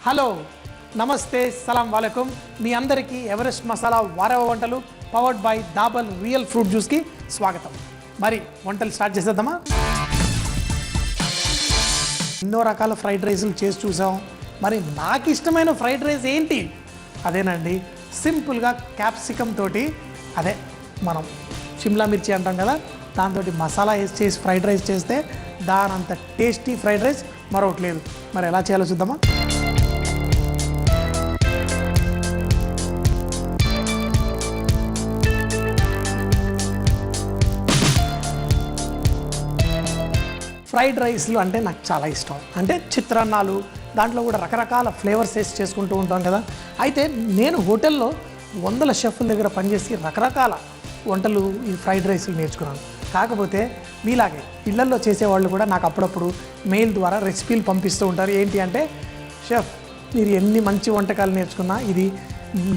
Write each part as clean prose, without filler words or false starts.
Hello నమస్తే సలాం వాలేకుం మీ అందరికీ Everest masala వారవ వంటలు powered by Dabur Real Fruit జ్యూస్కి స్వాగతం. మరి వంటలు స్టార్ట్ చేసేద్దామా? ఎన్నో రకాల ఫ్రైడ్ రైస్లు చేసి చూసాం. మరి నాకు ఇష్టమైన ఫ్రైడ్ రైస్ ఏంటి? అదేనండి, సింపుల్గా క్యాప్సికమ్ తోటి, అదే మనం షిమ్లా మిర్చి అంటాం కదా, దాంతో మసాలా వేసి చేసి ఫ్రైడ్ రైస్ చేస్తే దానంత టేస్టీ ఫ్రైడ్ రైస్ మరొకటి లేదు. మరి ఎలా చేయాలో చూద్దామా? ఫ్రైడ్ రైస్లు అంటే నాకు చాలా ఇష్టం. అంటే చిత్రాన్నాలు, దాంట్లో కూడా రకరకాల ఫ్లేవర్స్ వేసి చేసుకుంటూ ఉంటాం కదా. అయితే నేను హోటల్లో వందల షెఫ్ల దగ్గర పనిచేసి రకరకాల వంటలు ఈ ఫ్రైడ్ రైస్లు నేర్చుకున్నాను. కాకపోతే మీలాగే ఇళ్లల్లో చేసేవాళ్ళు కూడా నాకు అప్పుడప్పుడు మెయిల్ ద్వారా రెసిపీలు పంపిస్తూ ఉంటారు. ఏంటి అంటే, షెఫ్ మీరు ఎన్ని మంచి వంటకాలు నేర్చుకున్నా ఇది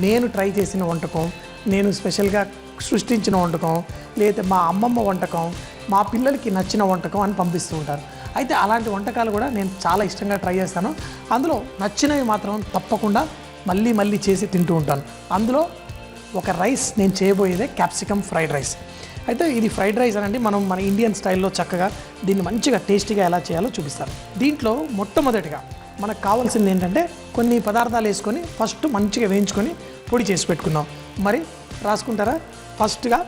నేను ట్రై చేసిన వంటకం, నేను స్పెషల్గా సృష్టించిన వంటకం, లేదా మా అమ్మమ్మ వంటకం, మా పిల్లలకి నచ్చిన వంటకం అని పంపిస్తూ ఉంటారు. అయితే అలాంటి వంటకాలు కూడా నేను చాలా ఇష్టంగా ట్రై చేస్తాను. అందులో నచ్చినవి మాత్రం తప్పకుండా మళ్ళీ మళ్ళీ చేసి తింటూ ఉంటాను. అందులో ఒక రైస్ నేను చేయబోయేదే క్యాప్సికమ్ ఫ్రైడ్ రైస్. అయితే ఇది ఫ్రైడ్ రైస్ అనండి, మనం మన ఇండియన్ స్టైల్లో చక్కగా దీన్ని మంచిగా టేస్టీగా ఎలా చేయాలో చూపిస్తాను. దీంట్లో మొట్టమొదటిగా మనకు కావాల్సింది ఏంటంటే, కొన్ని పదార్థాలు వేసుకొని ఫస్ట్ మంచిగా వేయించుకొని పొడి చేసి పెట్టుకుందాం. మరి రాసుకుంటారా? ఫస్ట్గా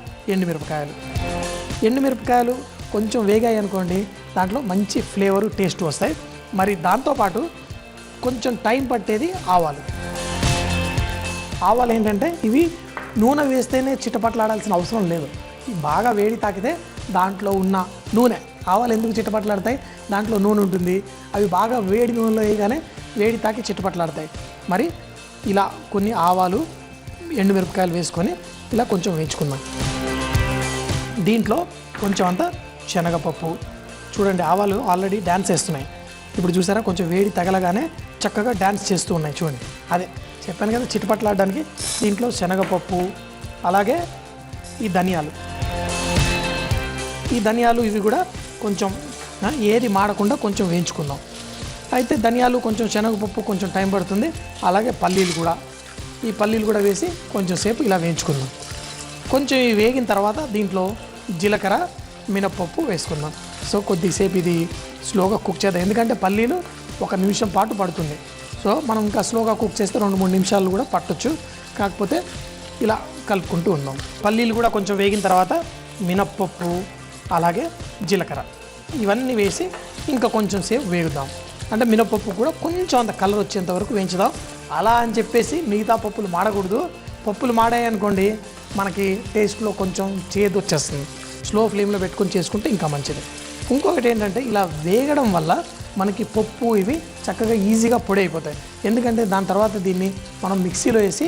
ఎండుమిరపకాయలు కొంచెం వేగాయి అనుకోండి, దాంట్లో మంచి ఫ్లేవరు టేస్ట్ వస్తాయి. మరి దాంతోపాటు కొంచెం టైం పట్టేది ఆవాలు ఏంటంటే, ఇవి నూనె వేస్తేనే చిటపట్లాడాల్సిన అవసరం లేదు. బాగా వేడి తాకితే దాంట్లో ఉన్న నూనె, ఆవాలు ఎందుకు చిటపట్లాడతాయి? దాంట్లో నూనె ఉంటుంది. అవి బాగా వేడి నూనెలో వేయగానే వేడి తాకి చిటపట్లాడతాయి. మరి ఇలా కొన్ని ఆవాలు, ఎండుమిరపకాయలు వేసుకొని ఇలా కొంచెం వేయించుకుందాం. దీంట్లో కొంచెం అంతా శనగపప్పు. చూడండి, ఆవాలు ఆల్రెడీ డ్యాన్స్ వేస్తున్నాయి. ఇప్పుడు చూసారా, కొంచెం వేడి తగలగానే చక్కగా డ్యాన్స్ చేస్తూ ఉన్నాయి. చూడండి, అదే చెప్పాను కదా చిటపట్లాడడానికి. దీంట్లో శనగపప్పు, అలాగే ఈ ధనియాలు ఇవి కూడా కొంచెం ఏది మాడకుండా కొంచెం వేయించుకుందాం. అయితే ధనియాలు, కొంచెం శనగపప్పు కొంచెం టైం పడుతుంది. అలాగే ఈ పల్లీలు కూడా వేసి కొంచెం సేపు ఇలా వేయించుకుందాం. కొంచెం వేగిన తర్వాత దీంట్లో జీలకర్ర, మినప్పప్పు వేసుకుందాం. సో కొద్దిసేపు ఇది స్లోగా కుక్ చేద్దాం, ఎందుకంటే పల్లీలు 1 నిమిషం పాటు పడుతుంది. సో మనం ఇంకా స్లోగా కుక్ చేస్తే 2-3 నిమిషాలు కూడా పట్టొచ్చు. కాకపోతే ఇలా కలుపుకుంటూ ఉందాం. పల్లీలు కూడా కొంచెం వేగిన తర్వాత మినప్పప్పు, అలాగే జీలకర్ర ఇవన్నీ వేసి ఇంకా కొంచెం సేపు వేగుదాం. అంటే మినప్పప్పు కూడా కొంచెం అంత కలర్ వచ్చేంత వరకు వేయించుదాం. అలా అని చెప్పేసి మిగతా పప్పులు మాడకూడదు. పప్పులు మాడాయి అనుకోండి, మనకి టేస్ట్లో కొంచెం చేదు వచ్చేస్తుంది. స్లో ఫ్లేమ్లో పెట్టుకొని చేసుకుంటే ఇంకా మంచిది. ఇంకొకటి ఏంటంటే, ఇలా వేగడం వల్ల మనకి పప్పు ఇవి చక్కగా ఈజీగా పొడి అయిపోతాయి. ఎందుకంటే దాని తర్వాత దీన్ని మనం మిక్సీలో వేసి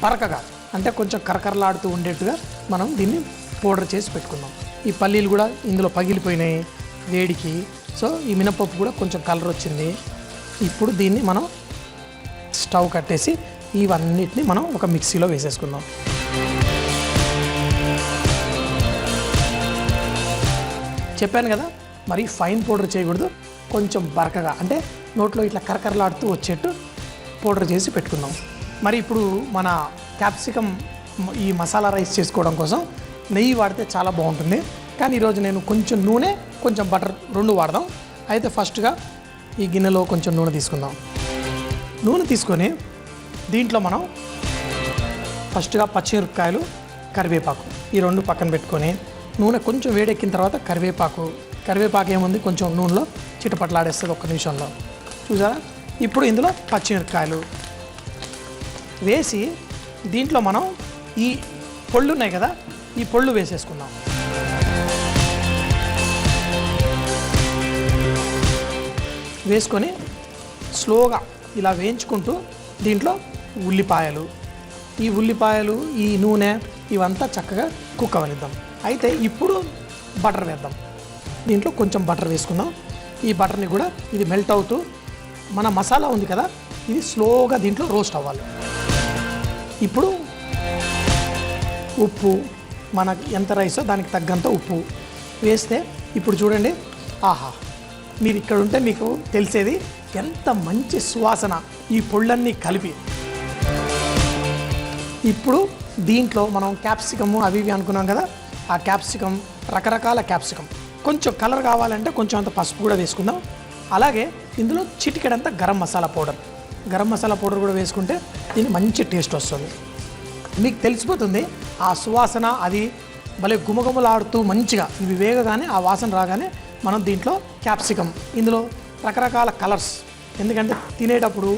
బరకగా, అంటే కొంచెం కరకరలాడుతూ ఉండేట్టుగా మనం దీన్ని పౌడర్ చేసి పెట్టుకుందాం. ఈ పల్లీలు కూడా ఇందులో పగిలిపోయినాయి వేడికి. సో ఈ మినపప్పు కూడా కొంచెం కలర్ వచ్చింది. ఇప్పుడు దీన్ని మనం స్టవ్ కట్టేసి ఇవన్నిటిని మనం ఒక మిక్సీలో వేసేసుకుందాం. చెప్పాను కదా, మరి ఫైన్ పౌడర్ చేయకూడదు, కొంచెం బరకగా, అంటే నోట్లో ఇట్లా కరకరలాడుతూ వచ్చేట్టు పౌడర్ చేసి పెట్టుకుందాం. మరి ఇప్పుడు మన క్యాప్సికమ్ ఈ మసాలా రైస్ చేసుకోవడం కోసం నెయ్యి వాడితే చాలా బాగుంటుంది. కానీ ఈరోజు నేను కొంచెం నూనె, కొంచెం బటర్ 2 వాడదాం. అయితే ఫస్ట్గా ఈ గిన్నెలో కొంచెం నూనె తీసుకుందాం. నూనె తీసుకొని దీంట్లో మనం ఫస్ట్గా పచ్చిమిరపకాయలు, కరివేపాకు ఈ 2 పక్కన పెట్టుకొని, నూనె కొంచెం వేడెక్కిన తర్వాత కరివేపాకు ఏముంది, కొంచెం నూనెలో చిటపట్లాడేస్తుంది 1 నిమిషంలో. చూసారా? ఇప్పుడు ఇందులో పచ్చిమిరపకాయలు వేసి దీంట్లో మనం ఈ పొళ్ళు ఉన్నాయి కదా, ఈ పొళ్ళు వేసేసుకుందాం. వేసుకొని స్లోగా ఇలా వేయించుకుంటూ దీంట్లో ఈ ఉల్లిపాయలు, ఈ నూనె ఇవంతా చక్కగా కుక్ అవనిద్దాం. అయితే ఇప్పుడు బటర్ వేద్దాం. దీంట్లో కొంచెం బటర్ వేసుకుందాం. ఈ బటర్ని కూడా ఇది మెల్ట్ అవుతూ మన మసాలా ఉంది కదా, ఇది స్లోగా దీంట్లో రోస్ట్ అవ్వాలి. ఇప్పుడు ఉప్పు, మనకి ఎంత రైసో దానికి తగ్గంత ఉప్పు వేస్తే, ఇప్పుడు చూడండి, ఆహా, మీరు ఇక్కడ ఉంటే మీకు తెలిసేది ఎంత మంచి సువాసన ఈ పొళ్ళన్నీ కలిపి. ఇప్పుడు దీంట్లో మనం క్యాప్సికము అవి ఇవి అనుకున్నాం కదా, ఆ క్యాప్సికం, రకరకాల క్యాప్సికం, కొంచెం కలర్ కావాలంటే కొంచెం అంత పసుపు కూడా వేసుకుందాం. అలాగే ఇందులో చిటికెడంత గరం మసాలా పౌడర్ కూడా వేసుకుంటే దీనికి మంచి టేస్ట్ వస్తుంది. మీకు తెలిసిపోతుంది ఆ సువాసన, అది భలే గుమగుమలాడుతూ మంచిగా ఇవి వేగగానే ఆ వాసన రాగానే మనం దీంట్లో క్యాప్సికం, ఇందులో రకరకాల కలర్స్, ఎందుకంటే తినేటప్పుడు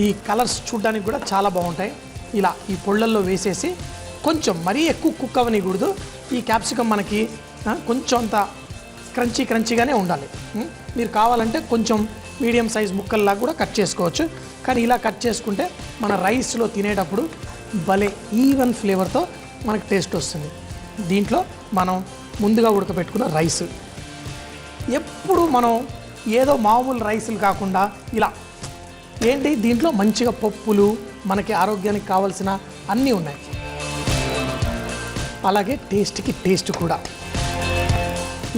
ఈ కలర్స్ చూడడానికి కూడా చాలా బాగుంటాయి. ఇలా ఈ పొళ్ళల్లో వేసేసి కొంచెం మరీ ఎక్కువ కుక్ అవ్వనికూడదు. ఈ క్యాప్సికం మనకి కొంచెం అంత క్రంచీగానే ఉండాలి. మీరు కావాలంటే కొంచెం మీడియం సైజ్ ముక్కల్లా కూడా కట్ చేసుకోవచ్చు. కానీ ఇలా కట్ చేసుకుంటే మన రైస్లో తినేటప్పుడు భలే ఈవెన్ ఫ్లేవర్తో మనకు టేస్ట్ వస్తుంది. దీంట్లో మనం ముందుగా ఉడకబెట్టుకున్న రైస్, ఎప్పుడు మనం ఏదో మామూలు రైసులు కాకుండా ఇలా ఏంటి దీంట్లో మంచిగా పప్పులు, మనకి ఆరోగ్యానికి కావాల్సిన అన్నీ ఉన్నాయి. అలాగే టేస్ట్కి టేస్ట్ కూడా.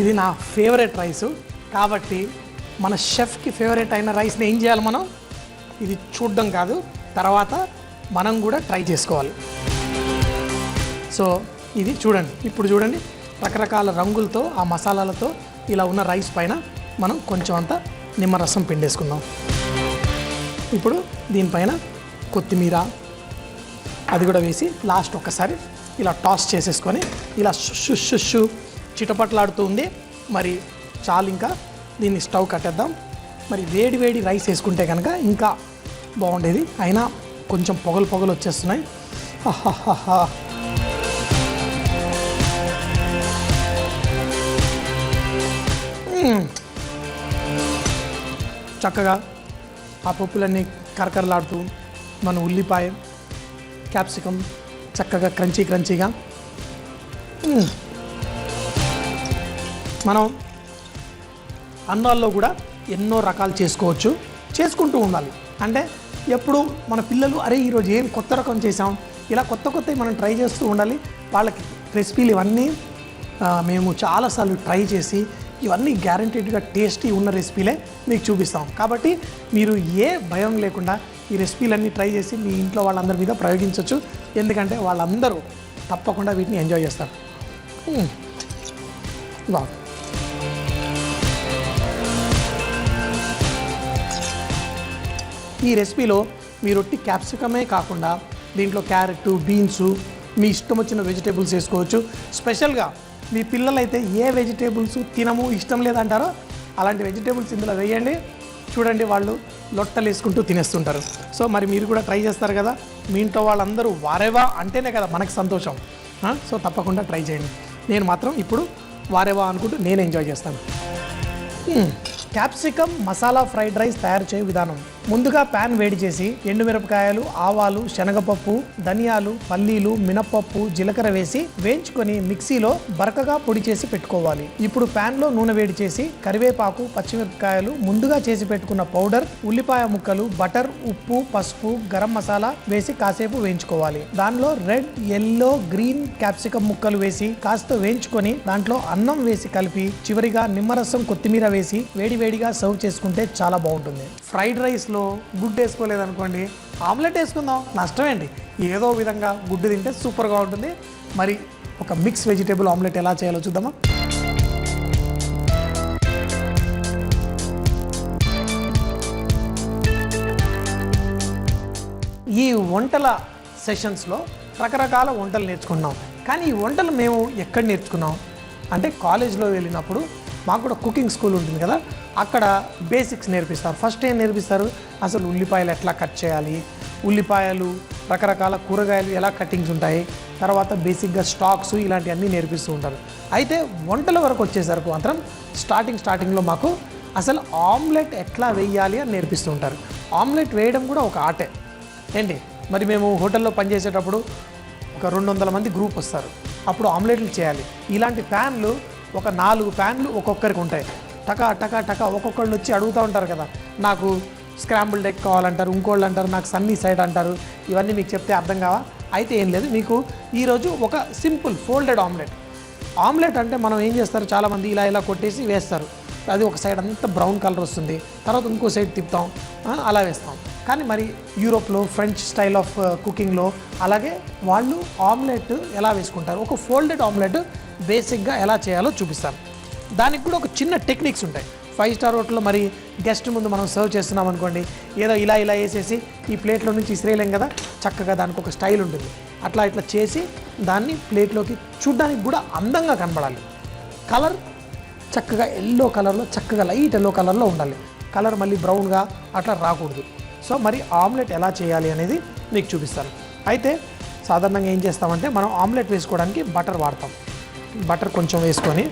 ఇది నా ఫేవరెట్ రైసు కాబట్టి మన షెఫ్కి ఫేవరెట్ అయిన రైస్ని ఏం చేయాలి మనం, ఇది చూడడం కాదు, తర్వాత మనం కూడా ట్రై చేసుకోవాలి. సో ఇది చూడండి, ఇప్పుడు చూడండి రకరకాల రంగులతో ఆ మసాలాలతో ఇలా ఉన్న రైస్ పైన మనం కొంచెం అంత నిమ్మరసం పిండేసుకుందాం. ఇప్పుడు దీనిపైన కొత్తిమీర అది కూడా వేసి లాస్ట్ ఒక్కసారి ఇలా టాస్ చేసేసుకొని ఇలా షుషు చిటపట్లాడుతూ ఉంది. మరి చాలు, ఇంకా దీన్ని స్టవ్ కట్టేద్దాం. మరి వేడి రైస్ వేసుకుంటే కనుక ఇంకా బాగుండేది, అయినా కొంచెం పొగలు వచ్చేస్తున్నాయి. ఆహాహా, చక్కగా ఆ పప్పులన్నీ కరకరలాడుతూ మన ఉల్లిపాయ, క్యాప్సికం చక్కగా క్రంచీగా. మనం అన్నాల్లో కూడా ఎన్నో రకాలు చేసుకుంటూ ఉండాలి. అంటే ఎప్పుడు మన పిల్లలు అరే ఈరోజు ఏం కొత్త రకం చేసాం, ఇలా కొత్తవి మనం ట్రై చేస్తూ ఉండాలి. వాళ్ళకి రెసిపీలు ఇవన్నీ మేము చాలాసార్లు ట్రై చేసి ఇవన్నీ గ్యారంటీడ్గా టేస్టీ ఉన్న రెసిపీలే మీకు చూపిస్తాం. కాబట్టి మీరు ఏ భయం లేకుండా ఈ రెసిపీలన్నీ ట్రై చేసి మీ ఇంట్లో వాళ్ళందరి మీద ప్రయోగించవచ్చు. ఎందుకంటే వాళ్ళందరూ తప్పకుండా వీటిని ఎంజాయ్ చేస్తారు. వావ్, ఈ రెసిపీలో మీరు ఒట్టి క్యాప్సికమే కాకుండా దీంట్లో క్యారెట్, బీన్స్, మీ ఇష్టం వచ్చిన వెజిటేబుల్స్ వేసుకోవచ్చు. స్పెషల్గా మీ పిల్లలైతే ఏ వెజిటేబుల్స్ తినము, ఇష్టం లేదంటారో అలాంటి వెజిటేబుల్స్ ఇందులో వేయండి. చూడండి, వాళ్ళు లొట్టలు వేసుకుంటూ తినేస్తుంటారు. సో మరి మీరు కూడా ట్రై చేస్తారు కదా, మీ ఇంట్లో వాళ్ళందరూ వారేవా అంటేనే కదా మనకు సంతోషం. సో తప్పకుండా ట్రై చేయండి. నేను మాత్రం ఇప్పుడు వారేవా అనుకుంటూ నేను ఎంజాయ్ చేస్తాను. క్యాప్సికమ్ మసాలా ఫ్రైడ్ రైస్ తయారు చేయే విధానం. ముందుగా ప్యాన్ వేడి చేసి ఎండుమిరపకాయలు, ఆవాలు, శనగపప్పు, ధనియాలు, పల్లీలు, మినపప్పు, జీలకర్ర వేసి వేయించుకొని మిక్సీలో బరకగా పొడి చేసి పెట్టుకోవాలి. ఇప్పుడు ప్యాన్ లో నూనె వేడి చేసి కరివేపాకు, పచ్చిమిరపకాయలు, ముందుగా చేసి పెట్టుకున్న పౌడర్, ఉల్లిపాయ ముక్కలు, బటర్, ఉప్పు, పసుపు, గరం మసాలా వేసి కాసేపు వేయించుకోవాలి. దానిలో రెడ్, ఎల్లో, గ్రీన్ క్యాప్సికమ్ ముక్కలు వేసి కాస్త వేయించుకొని దాంట్లో అన్నం వేసి కలిపి చివరిగా నిమ్మరసం, కొత్తిమీర వేసి వేడిగా సర్వ్ చేసుకుంటే చాలా బాగుంటుంది. ఫ్రైడ్ రైస్లో గుడ్డు వేసుకోలేదనుకోండి, ఆమ్లెట్ వేసుకుందాం, నష్టం ఏంటి? ఏదో విధంగా గుడ్డు తింటే సూపర్గా ఉంటుంది. మరి ఒక మిక్స్ వెజిటేబుల్ ఆమ్లెట్ ఎలా చేయాలో చూద్దామా? ఈ వంటల సెషన్స్లో రకరకాల వంటలు నేర్చుకున్నాం. కానీ ఈ వంటలు మేము ఎక్కడ నేర్చుకున్నాం అంటే కాలేజ్లో వెళ్ళినప్పుడు మాకు కూడా కుకింగ్ స్కూల్ ఉంటుంది కదా, అక్కడ బేసిక్స్ నేర్పిస్తారు. ఫస్ట్ ఏం నేర్పిస్తారు, అసలు ఉల్లిపాయలు ఎట్లా కట్ చేయాలి, ఉల్లిపాయలు, రకరకాల కూరగాయలు ఎలా కటింగ్స్ ఉంటాయి, తర్వాత బేసిక్గా స్టాక్స్ ఇలాంటివన్నీ నేర్పిస్తూ ఉంటారు. అయితే వంటల వరకు వచ్చేసరికి మాత్రం స్టార్టింగ్లో మాకు అసలు ఆమ్లెట్ ఎట్లా వేయాలి అని నేర్పిస్తూ ఉంటారు. ఆమ్లెట్ వేయడం కూడా ఒక ఆటే ఏంటి. మరి మేము హోటల్లో పనిచేసేటప్పుడు ఒక 200 మంది గ్రూప్ వస్తారు, అప్పుడు ఆమ్లెట్లు చేయాలి. ఇలాంటి ప్యాన్లు ఒక 4 ప్యాన్లు ఒక్కొక్కరికి ఉంటాయి. టకా ఒక్కొక్కళ్ళు వచ్చి అడుగుతూ ఉంటారు కదా, నాకు స్క్రాంబుల్డ్ ఎగ్ కావాలంటారు, ఇంకోళ్ళు అంటారు నాకు సన్నీ సైడ్ అంటారు. ఇవన్నీ మీకు చెప్తే అర్థం కావా? అయితే ఏం లేదు, మీకు ఈరోజు ఒక సింపుల్ ఫోల్డెడ్ ఆమ్లెట్ అంటే మనం ఏం చేస్తారు, చాలామంది ఇలా కొట్టేసి వేస్తారు. అది ఒక సైడ్ అంతా బ్రౌన్ కలర్ వస్తుంది, తర్వాత ఇంకో సైడ్ తిప్పుతాం, అలా వేస్తాం. కానీ మరి యూరోప్లో ఫ్రెంచ్ స్టైల్ ఆఫ్ కుకింగ్లో అలాగే వాళ్ళు ఆమ్లెట్ ఎలా వేసుకుంటారు, ఒక ఫోల్డెడ్ ఆమ్లెట్ బేసిక్గా ఎలా చేయాలో చూపిస్తాను. దానికి కూడా ఒక చిన్న టెక్నిక్స్ ఉంటాయి. 5 స్టార్ హోటల్లో మరి గెస్ట్ ముందు మనం సర్వ్ చేస్తున్నాం అనుకోండి, ఏదో ఇలా వేసేసి ఈ ప్లేట్లో నుంచి ఇసిరేయలేం కదా, చక్కగా దానికి ఒక స్టైల్ ఉంటుంది. అట్లా ఇట్లా చేసి దాన్ని ప్లేట్లోకి చూడ్డానికి కూడా అందంగా కనబడాలి. కలర్ చక్కగా ఎల్లో కలర్లో, చక్కగా లైట్ ఎల్లో కలర్లో ఉండాలి. కలర్ మళ్ళీ బ్రౌన్గా అట్లా రాకూడదు. సో మరి ఆమ్లెట్ ఎలా చేయాలి అనేది మీకు చూపిస్తాను. అయితే సాధారణంగా ఏం చేస్తామంటే మనం ఆమ్లెట్ వేసుకోవడానికి బటర్ వాడతాం. బటర్ కొంచెం వేసుకొని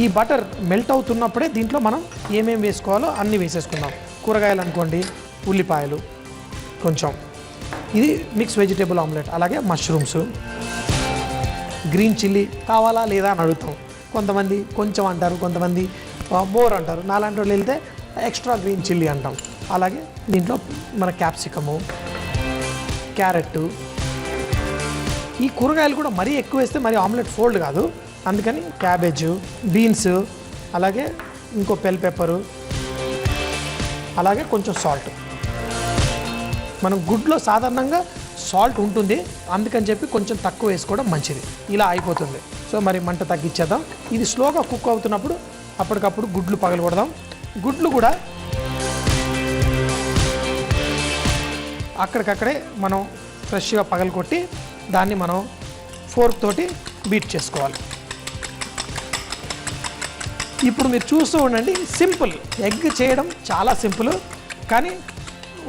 ఈ బటర్ మెల్ట్ అవుతున్నప్పుడే దీంట్లో మనం ఏమేమి వేసుకోవాలో అన్నీ వేసేసుకుందాం. కూరగాయలు అనుకోండి, ఉల్లిపాయలు కొంచెం, ఇది మిక్స్ వెజిటేబుల్ ఆమ్లెట్, అలాగే మష్రూమ్స్, గ్రీన్ చిల్లీ కావాలా లేదా అని అడుగుతాం. కొంతమంది కొంచెం అంటారు, కొంతమంది మోర్ అంటారు. నాలాంటి వాళ్ళు వెళ్తే ఎక్స్ట్రా గ్రీన్ చిల్లీ అంటాం. అలాగే దీంట్లో మన క్యాప్సికము, క్యారెట్, ఈ కూరగాయలు కూడా మరీ ఎక్కువ వేస్తే మరి ఆమ్లెట్ ఫోల్డ్ కాదు. అందుకని క్యాబేజు, బీన్స్, అలాగే ఇంకో బెల్ పెప్పరు, అలాగే కొంచెం సాల్ట్. మనం గుడ్లో సాధారణంగా సాల్ట్ ఉంటుంది, అందుకని చెప్పి కొంచెం తక్కువ వేసుకోవడం మంచిది. ఇలా అయిపోతుంది. సో మరి మంట తగ్గించేద్దాం. ఇది స్లోగా కుక్ అవుతున్నప్పుడు అప్పటికప్పుడు గుడ్లు పగలకూడదాం. గుడ్లు కూడా అక్కడికక్కడే మనం ఫ్రెష్గా పగలకొట్టి దాన్ని మనం ఫోర్క్ తోటి బీట్ చేసుకోవాలి. ఇప్పుడు మీరు చూస్తూ ఉండండి, సింపుల్. ఎగ్ చేయడం చాలా సింపుల్. కానీ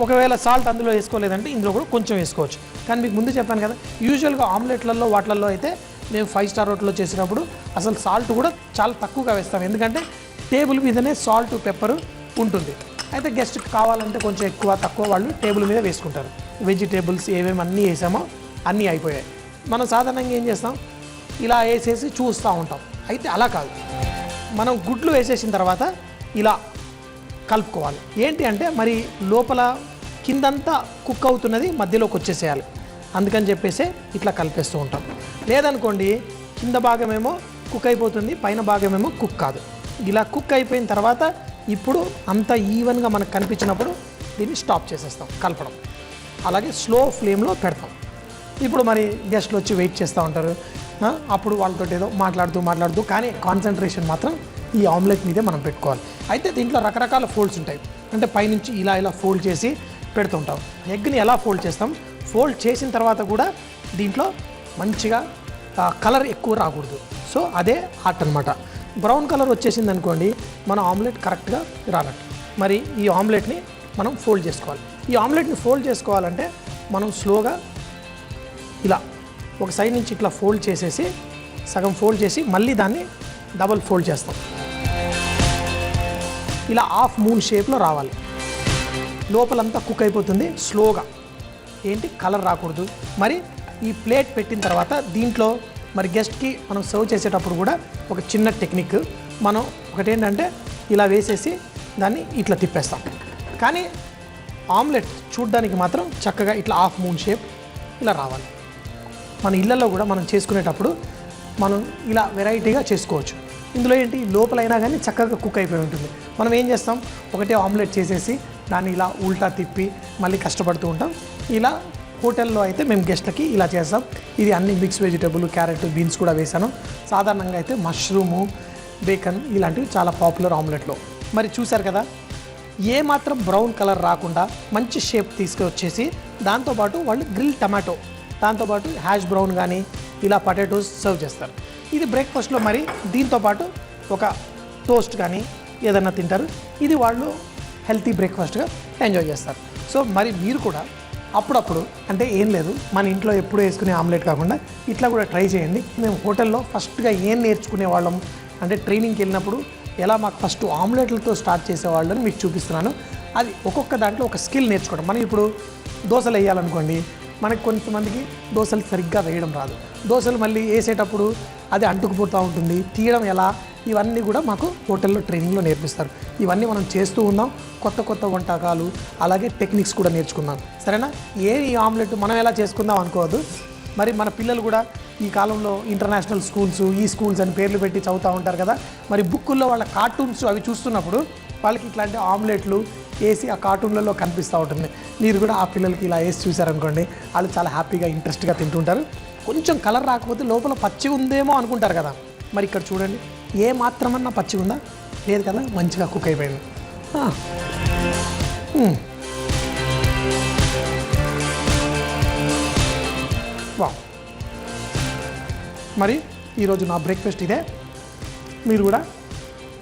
ఒకవేళ సాల్ట్ అందులో వేసుకోలేదంటే ఇందులో కూడా కొంచెం వేసుకోవచ్చు. కానీ మీకు ముందు చెప్పాను కదా, యూజువల్గా ఆమ్లెట్లలో వాటిల్లో అయితే మేము 5 స్టార్ హోటల్లో చేసినప్పుడు అసలు సాల్ట్ కూడా చాలా తక్కువగా వేస్తాం. ఎందుకంటే టేబుల్ మీదనే సాల్ట్, పెప్పరు ఉంటుంది. అయితే గెస్ట్ కావాలంటే కొంచెం ఎక్కువ తక్కువ వాళ్ళు టేబుల్ మీద వేసుకుంటారు. వెజిటేబుల్స్ ఏమేమి అన్నీ వేసామో అన్నీ అయిపోయాయి. మనం సాధారణంగా ఏం చేస్తాం, ఇలా వేసేసి చూస్తూ ఉంటాం. అయితే అలా కాదు, మనం గుడ్లు వేసేసిన తర్వాత ఇలా కలుపుకోవాలి. ఏంటి అంటే మరి లోపల కిందంతా కుక్ అవుతున్నది మధ్యలోకి వచ్చేసేయాలి. అందుకని చెప్పేసి ఇట్లా కలిపేస్తూ ఉంటాం. లేదనుకోండి కింద భాగమేమో కుక్ అయిపోతుంది, పైన భాగమేమో కుక్ కాదు. ఇలా కుక్ అయిపోయిన తర్వాత ఇప్పుడు అంత ఈవెన్గా మనకు కనిపించినప్పుడు దీన్ని స్టాప్ చేసేస్తాం కలపడం. అలాగే స్లో ఫ్లేమ్లో పెడతాం. ఇప్పుడు మరి గెస్ట్లు వచ్చి వెయిట్ చేస్తూ ఉంటారు. అప్పుడు వాళ్ళతో ఏదో మాట్లాడుతూ కానీ కాన్సన్ట్రేషన్ మాత్రం ఈ ఆమ్లెట్ మీదే మనం పెట్టుకోవాలి. అయితే దీంట్లో రకరకాల ఫోల్డ్స్ ఉంటాయి. అంటే పైనుంచి ఇలా ఫోల్డ్ చేసి పెడుతుంటాం. ఎగ్ని ఎలా ఫోల్డ్ చేస్తాం, ఫోల్డ్ చేసిన తర్వాత కూడా దీంట్లో మంచిగా కలర్ ఎక్కువ రాకూడదు. సో అదే ఆర్ట్ అనమాట. బ్రౌన్ కలర్ వచ్చేసింది అనుకోండి, మన ఆమ్లెట్ కరెక్ట్గా రానట్టు. మరి ఈ ఆమ్లెట్ని మనం ఫోల్డ్ చేసుకోవాలి. ఈ ఆమ్లెట్ని ఫోల్డ్ చేసుకోవాలంటే మనం స్లోగా ఇలా ఒక సైడ్ నుంచి ఇట్లా ఫోల్డ్ చేసేసి సగం ఫోల్డ్ చేసి మళ్ళీ దాన్ని డబల్ ఫోల్డ్ చేస్తాం. ఇలా హాఫ్ మూన్ షేప్లో రావాలి. లోపలంతా కుక్ అయిపోతుంది స్లోగా. ఏంటి కలర్ రాకూడదు. మరి ఈ ప్లేట్ పెట్టిన తర్వాత దీంట్లో మరి గెస్ట్కి మనం సర్వ్ చేసేటప్పుడు కూడా ఒక చిన్న టెక్నిక్. మనం ఒకటేంటంటే ఇలా వేసేసి దాన్ని ఇట్లా తిప్పేస్తాం. కానీ ఆమ్లెట్ చూడ్డానికి మాత్రం చక్కగా ఇట్లా హాఫ్ మూన్ షేప్ ఇలా రావాలి. మన ఇళ్ళల్లో కూడా మనం చేసుకునేటప్పుడు మనం ఇలా వెరైటీగా చేసుకోవచ్చు. ఇందులో ఏంటి లోపలైనా కానీ చక్కగా కుక్ అయిపోయి ఉంటుంది. మనం ఏం చేస్తాం, ఒకటే ఆమ్లెట్ చేసేసి దాన్ని ఇలా ఉల్టా తిప్పి మళ్ళీ కష్టపడుతూ ఉంటాం. ఇలా హోటల్లో అయితే మేము గెస్ట్లకి ఇలా చేస్తాం. ఇది అన్ని మిక్స్ వెజిటబుల్, క్యారెట్, బీన్స్ కూడా వేసాను. సాధారణంగా అయితే మష్రూము, బేకన్ ఇలాంటివి చాలా పాపులర్ ఆమ్లెట్లో. మరి చూశారు కదా, ఏ మాత్రం బ్రౌన్ కలర్ రాకుండా మంచి షేప్ తీసుకొచ్చేసి దాంతోపాటు వాళ్ళు గ్రిల్ టమాటో, దాంతోపాటు హ్యాష్ బ్రౌన్ కానీ ఇలా పొటాటోస్ సర్వ్ చేస్తారు. ఇది బ్రేక్ఫాస్ట్లో మరి దీంతోపాటు ఒక టోస్ట్ కానీ ఏదన్నా తింటారు. ఇది వాళ్ళు హెల్తీ బ్రేక్ఫాస్ట్గా ఎంజాయ్ చేస్తారు. సో మరి మీరు కూడా అప్పుడప్పుడు, అంటే ఏం లేదు, మన ఇంట్లో ఎప్పుడు వేసుకునే ఆమ్లెట్ కాకుండా ఇట్లా కూడా ట్రై చేయండి. మేము హోటల్లో ఫస్ట్గా ఏం నేర్చుకునే వాళ్ళం అంటే ట్రైనింగ్కి వెళ్ళినప్పుడు ఎలా మాకు ఫస్ట్ ఆమ్లెట్లతో స్టార్ట్ చేసేవాళ్ళని మీకు చూపిస్తున్నాను. అది ఒక్కొక్క దాంట్లో ఒక స్కిల్ నేర్చుకోవడం. మనం ఇప్పుడు దోశలు వేయాలనుకోండి, మనకి కొంతమందికి దోశలు సరిగ్గా వేయడం రాదు. దోశలు మళ్ళీ వేసేటప్పుడు అది అంటుకుపోతూ ఉంటుంది, తీయడం ఎలా, ఇవన్నీ కూడా మాకు హోటల్లో ట్రైనింగ్లో నేర్పిస్తారు. ఇవన్నీ మనం చేస్తూ ఉన్నాం. కొత్త కొత్త వంటకాలు అలాగే టెక్నిక్స్ కూడా నేర్చుకుందాం. సరేనా? ఈ ఆమ్లెట్ మనం ఎలా చేసుకుందాం అనుకోవద్దు. మరి మన పిల్లలు కూడా ఈ కాలంలో ఇంటర్నేషనల్ స్కూల్స్ ఈ స్కూల్స్ అని పేర్లు పెట్టి చదువుతూ ఉంటారు కదా, మరి బుక్కుల్లో వాళ్ళ కార్టూన్స్ అవి చూస్తున్నప్పుడు వాళ్ళకి ఇట్లాంటి ఆమ్లెట్లు వేసి ఆ కార్టూన్లలో కనిపిస్తూ ఉంటుంది. మీరు కూడా ఆ పిల్లలకి ఇలా వేసి చూసారనుకోండి, వాళ్ళు చాలా హ్యాపీగా ఇంట్రెస్ట్గా తింటుంటారు. కొంచెం కలర్ రాకపోతే లోపల పచ్చి ఉందేమో అనుకుంటారు కదా, మరి ఇక్కడ చూడండి ఏ మాత్రమన్నా పచ్చి ఉందా? లేదు కదా, మంచిగా కుక్ అయిపోయింది. వా, మరి ఈరోజు నా బ్రేక్ఫాస్ట్ ఇదే. మీరు కూడా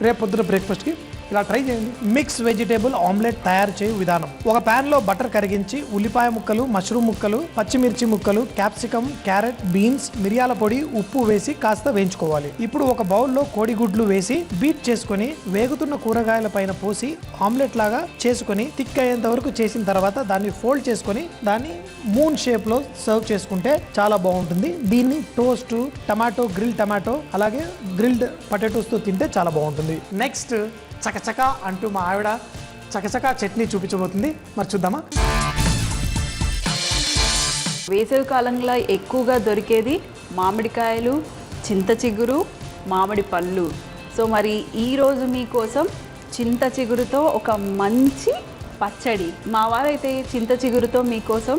రేపు పొద్దున బ్రేక్ఫాస్ట్కి ఇలా ట్రై చేయండి. మిక్స్ వెజిటేబుల్ ఆమ్లెట్ తయారు చేయు విధానం. ఒక ప్యాన్లో బటర్ కరిగించి ఉల్లిపాయ ముక్కలు, మష్రూమ్ ముక్కలు, పచ్చిమిర్చి ముక్కలు, క్యాప్సికమ్, క్యారెట్, బీన్స్, మిరియాల పొడి, ఉప్పు వేసి కాస్త వేయించుకోవాలి. ఇప్పుడు ఒక బౌల్లో కోడిగుడ్లు వేసి బీట్ చేసుకొని వేగుతున్న కూరగాయల పైన పోసి ఆమ్లెట్ లాగా చేసుకొని థిక్ అయ్యేంత వరకు చేసిన తర్వాత దాన్ని ఫోల్డ్ చేసుకొని దాన్ని మూన్ షేప్ లో సర్వ్ చేసుకుంటే చాలా బాగుంటుంది. దీన్ని టోస్ట్, టమాటో, గ్రిల్ టమాటో అలాగే గ్రిల్డ్ పొటాటోస్ తో తింటే చాలా బాగుంటుంది. నెక్స్ట్ చకచక అంటూ మా ఆవిడ చకచక చట్నీ చూపించబోతుంది. మరి చూద్దామా? వేసవి కాలంలో ఎక్కువగా దొరికేది మామిడికాయలు, చింత చిగురు, మామిడి పళ్ళు. సో మరి ఈరోజు మీకోసం చింత చిగురుతో ఒక మంచి పచ్చడి. మా వారైతే చింత చిగురుతో మీకోసం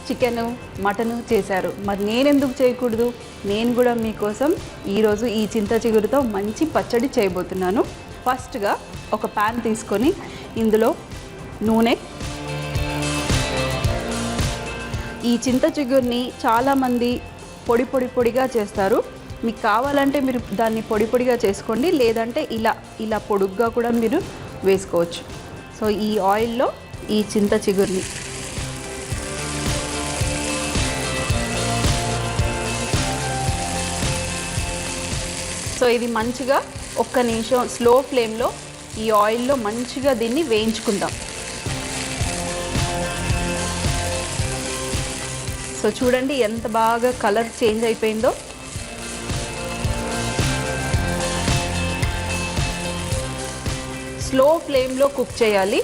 చికెను, మటను చేశారు. మరి నేనెందుకు చేయకూడదు? నేను కూడా మీకోసం ఈరోజు ఈ చింత చిగురుతో మంచి పచ్చడి చేయబోతున్నాను. ఫస్ట్గా ఒక ప్యాన్ తీసుకొని ఇందులో నూనె, ఈ చింత చిగురిని చాలామంది పొడిగా చేస్తారు. మీకు కావాలంటే మీరు దాన్ని పొడిగా చేసుకోండి, లేదంటే ఇలా పొడుగ్గా కూడా మీరు వేసుకోవచ్చు. సో ఈ ఆయిల్లో ఈ చింత చిగురిని సో ఇది మంచిగా ఒక్క నిమిషం స్లో ఫ్లేమ్లో ఈ ఆయిల్లో మంచిగా దీన్ని వేయించుకుందాం. సో చూడండి ఎంత బాగా కలర్ చేంజ్ అయిపోయిందో. స్లో ఫ్లేమ్లో కుక్ చేయాలి,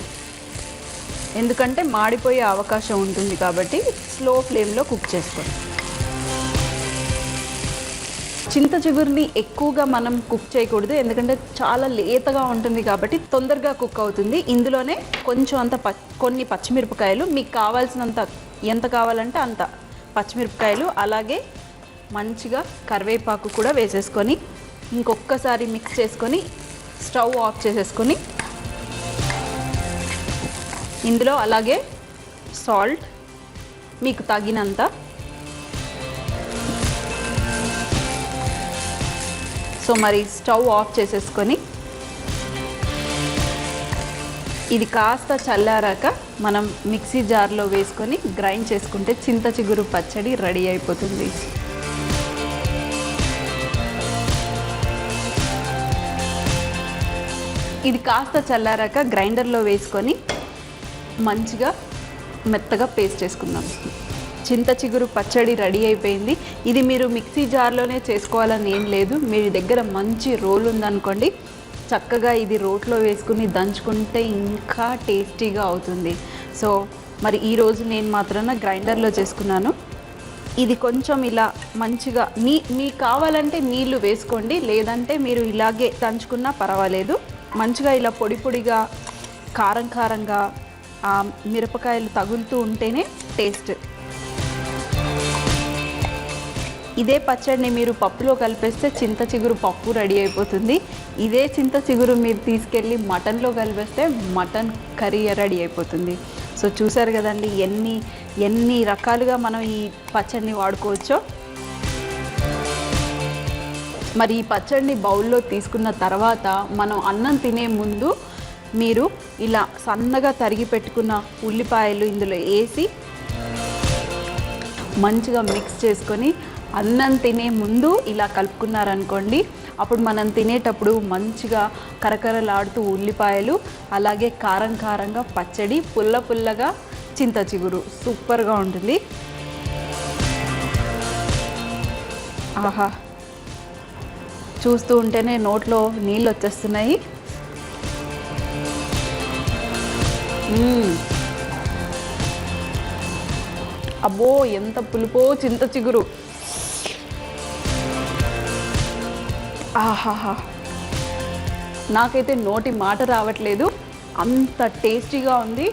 ఎందుకంటే మాడిపోయే అవకాశం ఉంటుంది కాబట్టి స్లో ఫ్లేమ్లో కుక్ చేసుకోండి. చింత చిగురిని ఎక్కువగా మనం కుక్ చేయకూడదు, ఎందుకంటే చాలా లేతగా ఉంటుంది కాబట్టి తొందరగా కుక్ అవుతుంది. ఇందులోనే కొంచెం అంత కొన్ని పచ్చిమిరపకాయలు, మీకు కావాల్సినంత ఎంత కావాలంటే అంత పచ్చిమిరపకాయలు, అలాగే మంచిగా కరివేపాకు కూడా వేసేసుకొని ఇంకొకసారి మిక్స్ చేసుకొని స్టవ్ ఆఫ్ చేసేసుకొని ఇందులో అలాగే సాల్ట్ మీకు తగినంత, సో మరి స్టవ్ ఆఫ్ చేసేసుకొని ఇది కాస్త చల్లారాక మనం మిక్సీ జార్లో వేసుకొని గ్రైండ్ చేసుకుంటే చింత చిగురు పచ్చడి రెడీ అయిపోతుంది. ఇది కాస్త చల్లారాక గ్రైండర్లో వేసుకొని మంచిగా మెత్తగా పేస్ట్ చేసుకుందాం. చింత చిగురు పచ్చడి రెడీ అయిపోయింది. ఇది మీరు మిక్సీ జార్లోనే చేసుకోవాలని ఏం లేదు. మీ దగ్గర మంచి రోల్ ఉందనుకోండి, చక్కగా ఇది రోట్లో వేసుకుని దంచుకుంటే ఇంకా టేస్టీగా అవుతుంది. సో మరి ఈరోజు నేను మాత్రాన గ్రైండర్లో చేసుకున్నాను. ఇది కొంచెం ఇలా మంచిగా మీకు కావాలంటే నీళ్లు వేసుకోండి, లేదంటే మీరు ఇలాగే దంచుకున్నా పర్వాలేదు. మంచిగా ఇలా పొడిగా కారంగా ఆ మిరపకాయలు తగులుతూ ఉంటేనే టేస్ట్. ఇదే పచ్చడిని మీరు పప్పులో కలిపేస్తే చింత చిగురు పప్పు రెడీ అయిపోతుంది. ఇదే చింత చిగురు మీరు తీసుకెళ్ళి మటన్లో కలిపేస్తే మటన్ కర్రీ రెడీ అయిపోతుంది. సో చూసారు కదండి ఎన్ని రకాలుగా మనం ఈ పచ్చడిని వాడుకోవచ్చో. మరి ఈ పచ్చడిని బౌల్లో తీసుకున్న తర్వాత మనం అన్నం తినే ముందు మీరు ఇలా సన్నగా తరిగి పెట్టుకున్న ఉల్లిపాయలు ఇందులో వేసి మంచిగా మిక్స్ చేసుకొని అన్నం తినే ముందు ఇలా కలుపుకున్నారనుకోండి, అప్పుడు మనం తినేటప్పుడు మంచిగా కరకరలాడుతూ ఉల్లిపాయలు, అలాగే కారంగా పచ్చడి, పుల్లగా చింత చిగురు సూపర్గా ఉంటుంది. ఆహా, చూస్తూ ఉంటేనే నోట్లో నీళ్ళు వచ్చేస్తున్నాయి. అబ్బో ఎంత పులుపో చింత చిగురు. ఆహాహా, నాకైతే నోటి మాట రావట్లేదు, అంత టేస్టీగా ఉంది.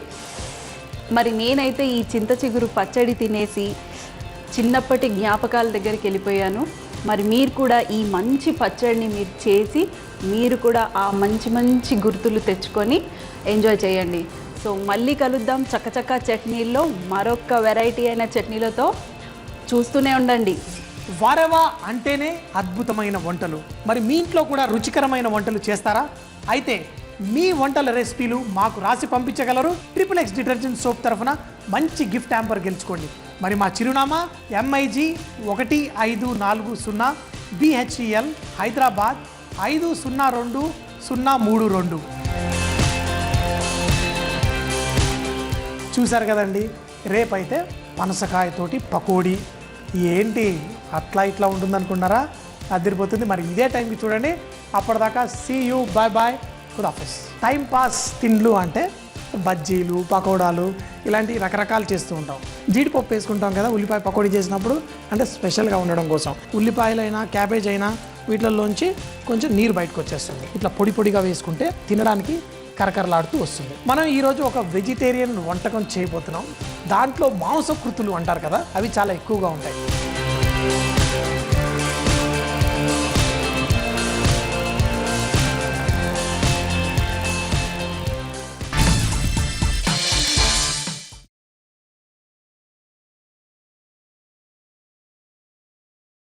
మరి నేనైతే ఈ చింత చిగురు పచ్చడి తినేసి చిన్నప్పటి జ్ఞాపకాల దగ్గరికి వెళ్ళిపోయాను. మరి మీరు కూడా ఈ మంచి పచ్చడిని మీరు చేసి మీరు కూడా ఆ మంచి మంచి గుర్తులు తెచ్చుకొని ఎంజాయ్ చేయండి. సో మళ్ళీ కలుద్దాం చక్కచక్క చట్నీల్లో, మరొక వెరైటీ అయిన చట్నీలతో. చూస్తూనే ఉండండి. వారెవా అంటేనే అద్భుతమైన వంటలు. మరి మీ ఇంట్లో కూడా రుచికరమైన వంటలు చేస్తారా? అయితే మీ వంటల రెసిపీలు మాకు రాసి పంపించగలరు. XXX డిటర్జెంట్ సోప్ తరఫున మంచి గిఫ్ట్ హ్యాంపర్ గెలుచుకోండి. మరి మా చిరునామా MIG 1540 BHEL హైదరాబాద్ 502032. చూసారు కదండి, రేపైతే పనసకాయతోటి పకోడీ. ఏంటి అట్లా ఇట్లా ఉంటుందనుకున్నారా? అదిరిపోతుంది. మరి ఇదే టైంకి చూడండి. అప్పటిదాకా సీ యూ, బాయ్ బాయ్, ఖుదాఫిజ్. టైం పాస్ తిండ్లు అంటే బజ్జీలు, పకోడాలు ఇలాంటి రకరకాలు చేస్తూ ఉంటాం. జీడిపప్పు వేసుకుంటాం కదా ఉల్లిపాయ పకోడీ చేసినప్పుడు, అంటే స్పెషల్గా ఉండడం కోసం. ఉల్లిపాయలైనా క్యాబేజ్ అయినా వీటిల్లోంచి కొంచెం నీరు బయటకు వచ్చేస్తుంది. ఇట్లా పొడి పొడిగా వేసుకుంటే తినడానికి కరకరలాడుతూ వస్తుంది. మనం ఈరోజు ఒక వెజిటేరియన్ వంటకం చేయబోతున్నాం. దాంట్లో మాంసకృతులు అంటారు కదా, అవి చాలా ఎక్కువగా ఉంటాయి.